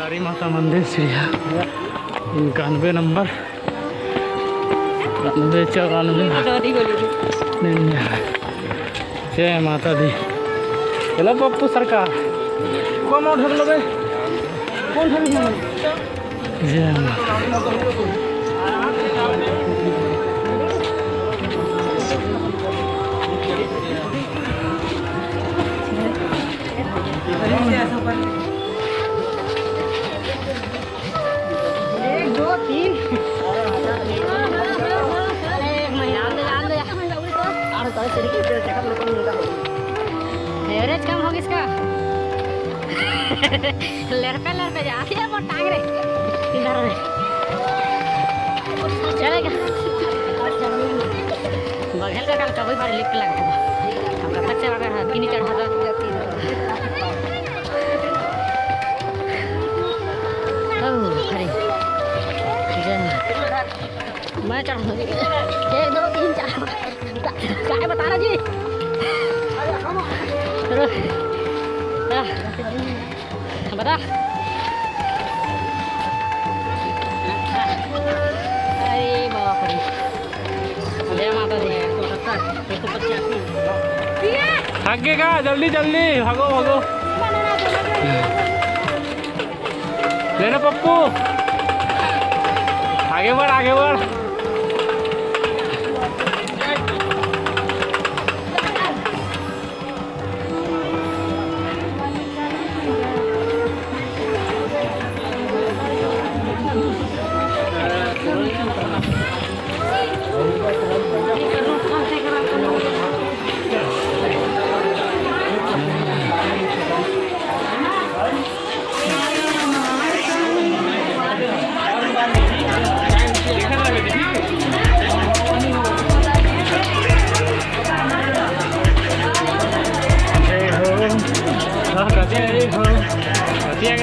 खल्लारी माता मंदिर सीढ़िया 91 नंबर 94 जय माता दी। चलो पप्पू सरकार कौन उठा लो बे कौन जय एवरेज कम होगी इसका लड़का जाती है वो टांग रहे इधर चलेगा बघेल का कल कभी बार लिफ्ट लगा था अब तक से अगर हाथ की नहीं चढ़ा था खरी मैं चढ़ 1 2 3 4 क्या है बताना जी बता अरे बाप रे जय माता दी। भागेगा जल्दी जल्दी भागो भागो लेना पप्पू आगे बढ़ आगे बढ़।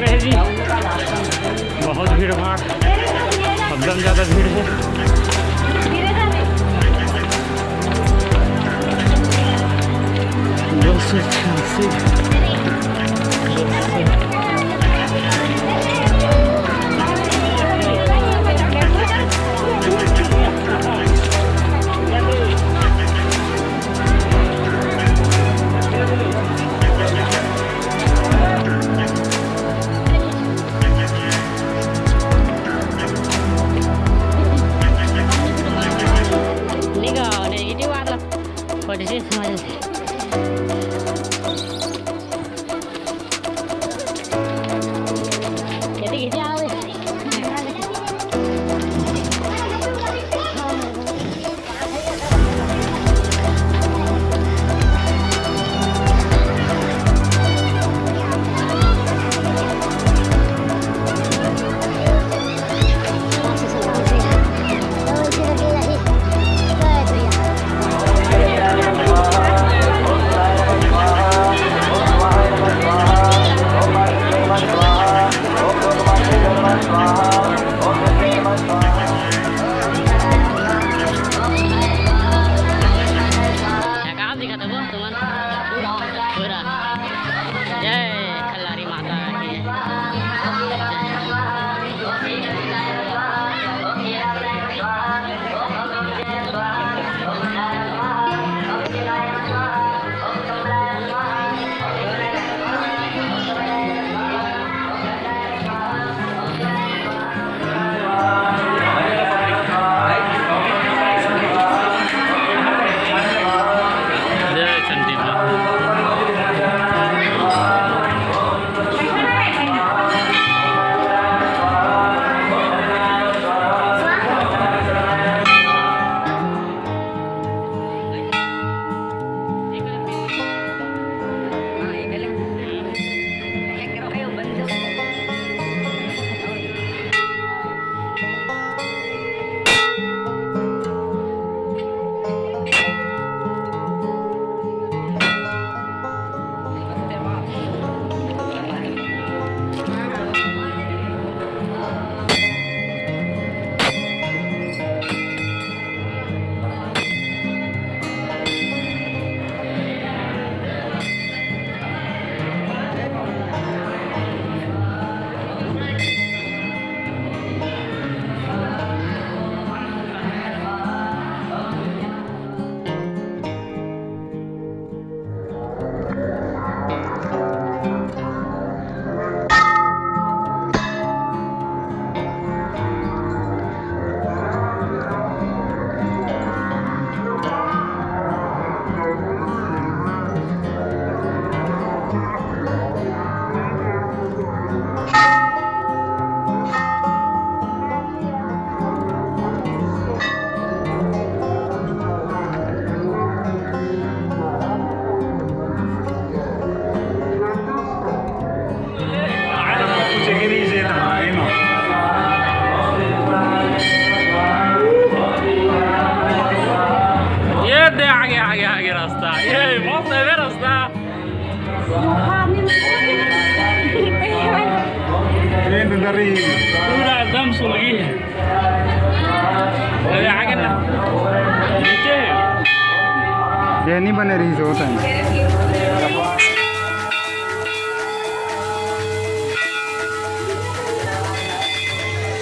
रहे जी बहुत भीड़ भाड़ एकदम ज़्यादा भीड़ है। दो सौ 86 चंडी मस्त आहे बे रस्ता. पूरा एकदम सुलगी है. अरे आगे ना नीचे ये नहीं बने रही जो होता है.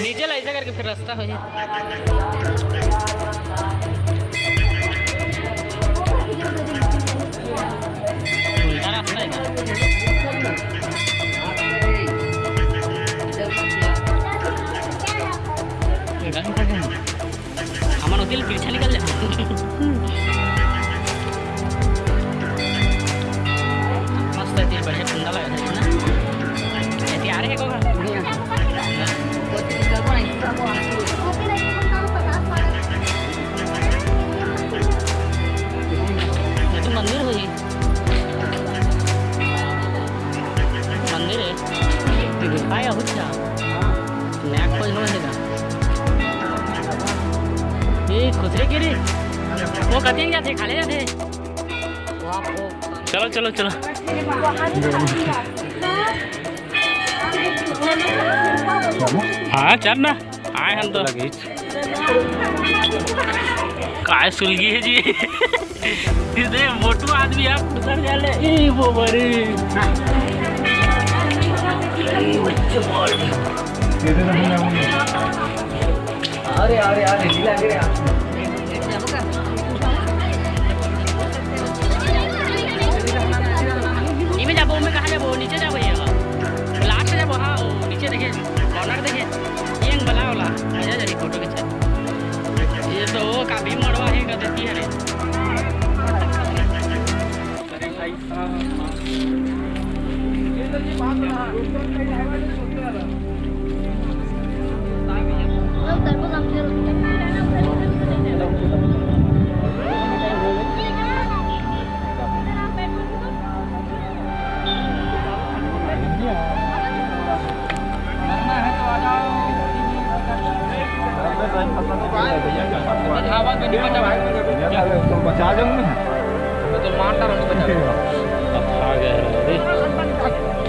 नीचे ला ऐसा करके फिर रास्ता हो जाए. उल्टा रास्ता है हमारा दिल पीछे निकल जाए. मस्त है दिल बढ़िया ठंडा लग रहा है ना. ऐसे आ रहे हैं कोगा ये तो मंदिर हो. मंदिर है गुफा या कुछ नया खोज नहीं ये खुसरे गिरी वो कहीं नहीं जाते खाले जाते. चलो चलो चलो हाँ चल ना आए हम तो काय सुलगी है जी. इसे मोटू आदमी आप उतर जा ले वो बड़ी अरे अरे अरे ढीला गिरा. इमे जाबो में कहाँ जाबो नीचे जाबो ये लास्ट जाबो. हाँ नीचे देखिए कॉर्नर देखिए ये बना वाला आजा जरी फोटो खींचा. ये तो काफी मड़वा है का देती है रे. बचा जाऊंगा तो मारता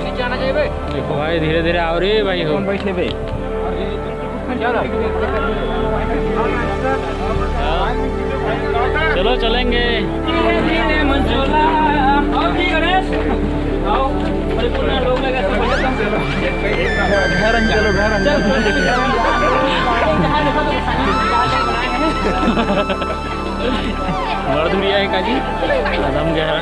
नीचे आना चाहिए भाई. देखो भाई धीरे धीरे आओ रे भाई. हो बैठे भाई चलो चलेंगे. चलो मर्द भी आए काजी आदम गहरा